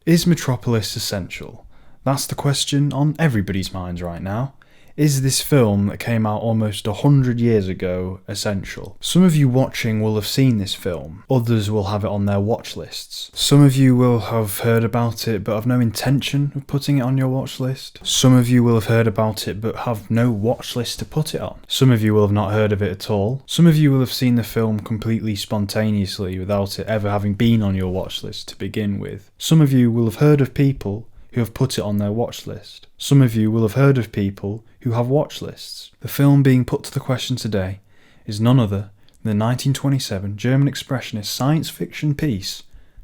Is Metropolis essential? That's the question on everybody's minds right now. Is this film that came out almost 100 years ago essential? Some of you watching will have seen this film, others will have it on their watch lists. Some of you will have heard about it but have no intention of putting it on your watch list. Some of you will have heard about it but have no watch list to put it on. Some of you will have not heard of it at all. Some of you will have seen the film completely spontaneously without it ever having been on your watch list to begin with. Some of you will have heard of people who have put it on their watch list. Some of you will have heard of people who have watch lists. The film being put to the question today is none other than the 1927 German expressionist science fiction piece,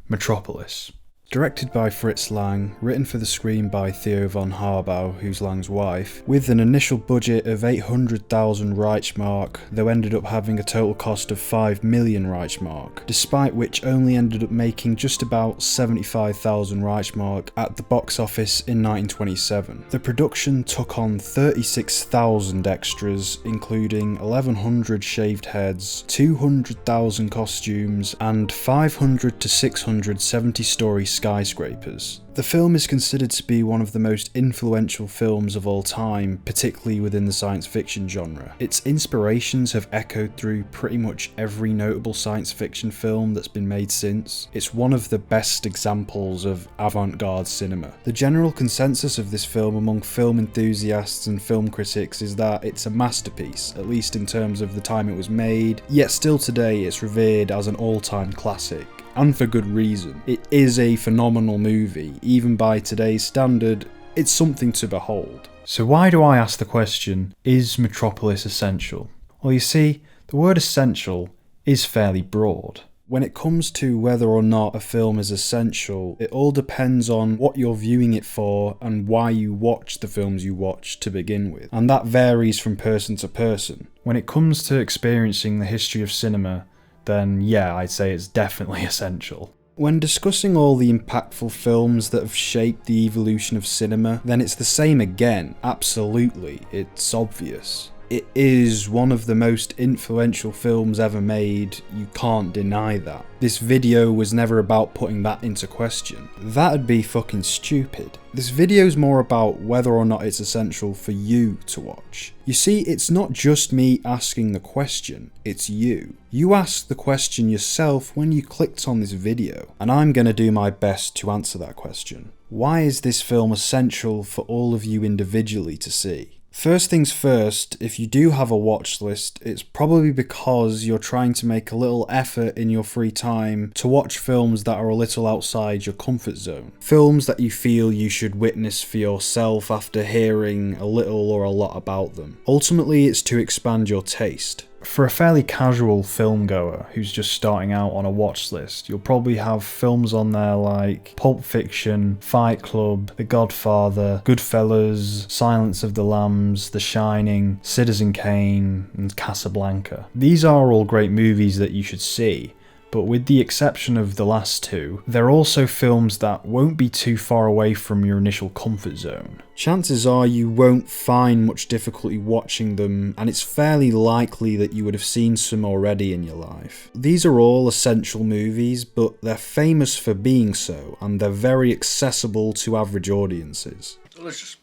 Metropolis. Directed by Fritz Lang, written for the screen by Theo von Harbou, who's Lang's wife, with an initial budget of 800,000 Reichsmark, though ended up having a total cost of 5 million Reichsmark, despite which only ended up making just about 75,000 Reichsmark at the box office in 1927. The production took on 36,000 extras, including 1,100 shaved heads, 200,000 costumes, and 500 to 600 70-story skyscrapers. The film is considered to be one of the most influential films of all time, particularly within the science fiction genre. Its inspirations have echoed through pretty much every notable science fiction film that's been made since. It's one of the best examples of avant-garde cinema. The general consensus of this film among film enthusiasts and film critics is that it's a masterpiece, at least in terms of the time it was made, yet still today it's revered as an all-time classic. And for good reason. It is a phenomenal movie. Even by today's standard, it's something to behold. So why do I ask the question, is Metropolis essential? Well, you see, the word essential is fairly broad. When it comes to whether or not a film is essential, it all depends on what you're viewing it for and why you watch the films you watch to begin with. And that varies from person to person. When it comes to experiencing the history of cinema, then yeah, I'd say it's definitely essential. When discussing all the impactful films that have shaped the evolution of cinema, then it's the same again. Absolutely, it's obvious. It is one of the most influential films ever made, you can't deny that. This video was never about putting that into question. That'd be fucking stupid. This video's more about whether or not it's essential for you to watch. You see, it's not just me asking the question, it's you. You asked the question yourself when you clicked on this video, and I'm gonna do my best to answer that question. Why is this film essential for all of you individually to see? First things first, if you do have a watch list, it's probably because you're trying to make a little effort in your free time to watch films that are a little outside your comfort zone. Films that you feel you should witness for yourself after hearing a little or a lot about them. Ultimately, it's to expand your taste. For a fairly casual film goer who's just starting out on a watch list, you'll probably have films on there like Pulp Fiction, Fight Club, The Godfather, Goodfellas, Silence of the Lambs, The Shining, Citizen Kane, and Casablanca. These are all great movies that you should see, but with the exception of the last two, they're also films that won't be too far away from your initial comfort zone. Chances are you won't find much difficulty watching them, and it's fairly likely that you would have seen some already in your life. These are all essential movies, but they're famous for being so, and they're very accessible to average audiences. Delicious.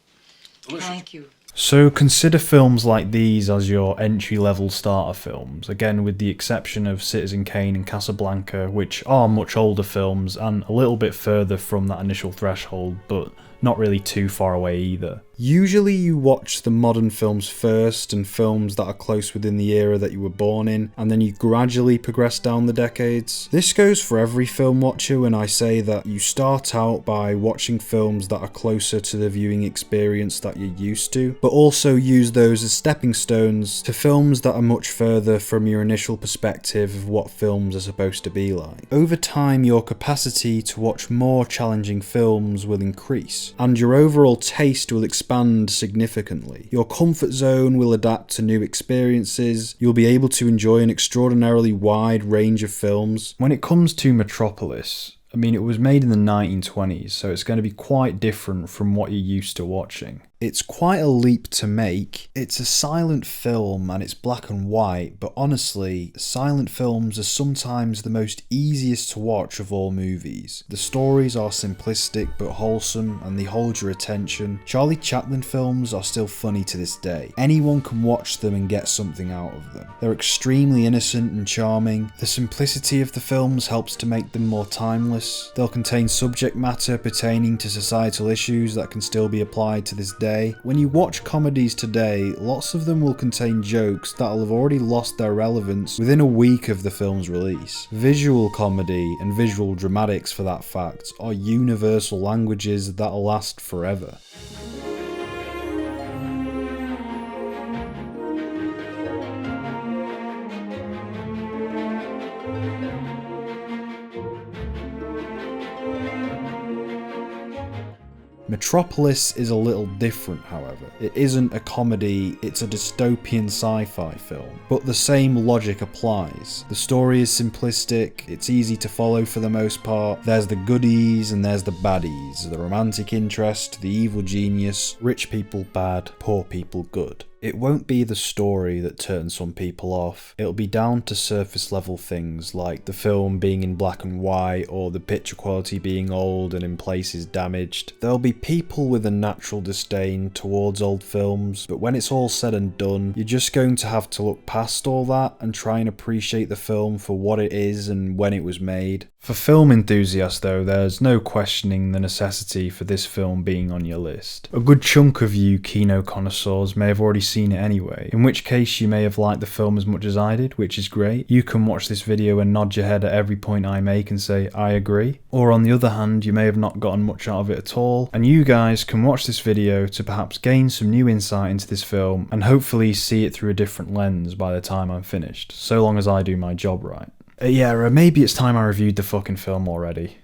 Delicious. Thank you. So consider films like these as your entry-level starter films, again with the exception of Citizen Kane and Casablanca, which are much older films and a little bit further from that initial threshold, but not really too far away either. Usually you watch the modern films first and films that are close within the era that you were born in, and then you gradually progress down the decades. This goes for every film watcher when I say that you start out by watching films that are closer to the viewing experience that you're used to, but also use those as stepping stones to films that are much further from your initial perspective of what films are supposed to be like. Over time, your capacity to watch more challenging films will increase, and your overall taste will expand significantly. Your comfort zone will adapt to new experiences. You'll be able to enjoy an extraordinarily wide range of films. When it comes to Metropolis, I mean, it was made in the 1920s, so it's going to be quite different from what you're used to watching. It's quite a leap to make. It's a silent film and it's black and white, but honestly, silent films are sometimes the most easiest to watch of all movies. The stories are simplistic but wholesome and they hold your attention. Charlie Chaplin films are still funny to this day. Anyone can watch them and get something out of them. They're extremely innocent and charming. The simplicity of the films helps to make them more timeless. They'll contain subject matter pertaining to societal issues that can still be applied to this day. When you watch comedies today, lots of them will contain jokes that'll have already lost their relevance within a week of the film's release. Visual comedy and visual dramatics, for that fact, are universal languages that'll last forever. Metropolis is a little different, however. It isn't a comedy, it's a dystopian sci-fi film. But the same logic applies. The story is simplistic, it's easy to follow for the most part. There's the goodies and there's the baddies. The romantic interest, the evil genius, rich people bad, poor people good. It won't be the story that turns some people off. It'll be down to surface level things like the film being in black and white or the picture quality being old and in places damaged. There'll be people with a natural disdain towards old films, but when it's all said and done, you're just going to have to look past all that and try and appreciate the film for what it is and when it was made. For film enthusiasts though, there's no questioning the necessity for this film being on your list. A good chunk of you kino connoisseurs may have already seen it anyway, in which case you may have liked the film as much as I did, which is great. You can watch this video and nod your head at every point I make and say, I agree. Or on the other hand, you may have not gotten much out of it at all, and you guys can watch this video to perhaps gain some new insight into this film and hopefully see it through a different lens by the time I'm finished, so long as I do my job right. Maybe it's time I reviewed the fucking film already.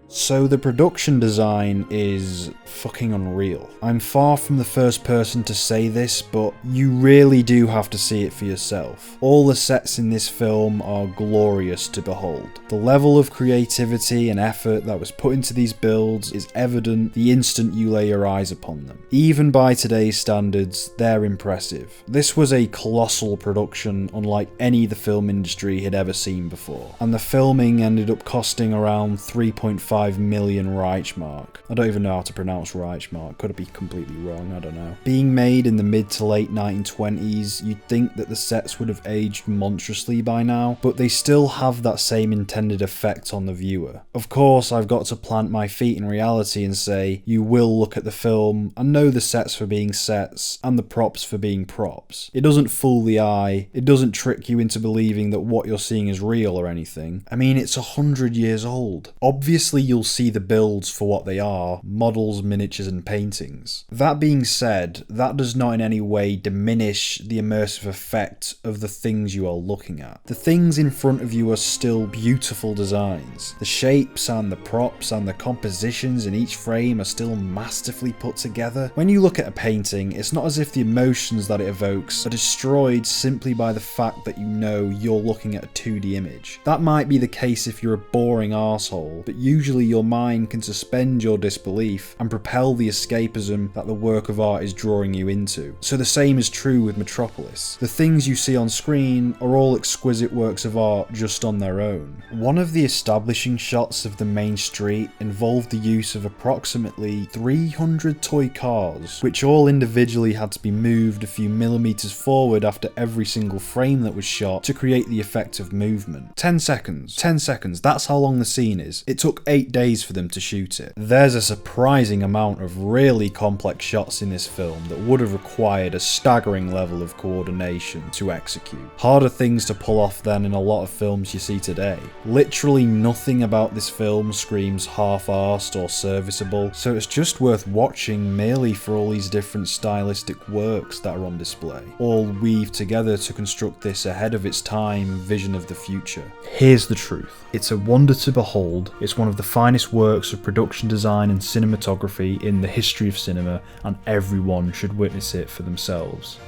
So the production design is fucking unreal. I'm far from the first person to say this, but you really do have to see it for yourself. All the sets in this film are glorious to behold. The level of creativity and effort that was put into these builds is evident the instant you lay your eyes upon them. Even by today's standards, they're impressive. This was a colossal production unlike any the film industry had ever seen before, and the filming ended up costing around 3.5 million Reichmark. I don't even know how to pronounce Reichmark, could be completely wrong, I don't know. Being made in the mid to late 1920s, you'd think that the sets would have aged monstrously by now, but they still have that same intended effect on the viewer. Of course, I've got to plant my feet in reality and say, you will look at the film and know the sets for being sets and the props for being props. It doesn't fool the eye, it doesn't trick you into believing that what you're seeing is real or anything. I mean, it's 100 years old. Obviously, you'll see the builds for what they are, models, miniatures and paintings. That being said, that does not in any way diminish the immersive effect of the things you are looking at. The things in front of you are still beautiful designs. The shapes and the props and the compositions in each frame are still masterfully put together. When you look at a painting, it's not as if the emotions that it evokes are destroyed simply by the fact that you know you're looking at a 2D image. That might be the case if you're a boring arsehole, but usually your mind can suspend your disbelief and propel the escapism that the work of art is drawing you into. So the same is true with Metropolis. The things you see on screen are all exquisite works of art just on their own. One of the establishing shots of the main street involved the use of approximately 300 toy cars, which all individually had to be moved a few millimeters forward after every single frame that was shot to create the effect of movement. 10 seconds, that's how long the scene is. It took 8 days for them to shoot it. There's a surprising amount of really complex shots in this film that would have required a staggering level of coordination to execute. Harder things to pull off than in a lot of films you see today. Literally nothing about this film screams half-arsed or serviceable, so it's just worth watching merely for all these different stylistic works that are on display, all weave together to construct this ahead of its time vision of the future. Here's the truth. It's a wonder to behold, it's one of the finest finest works of production design and cinematography in the history of cinema, and everyone should witness it for themselves.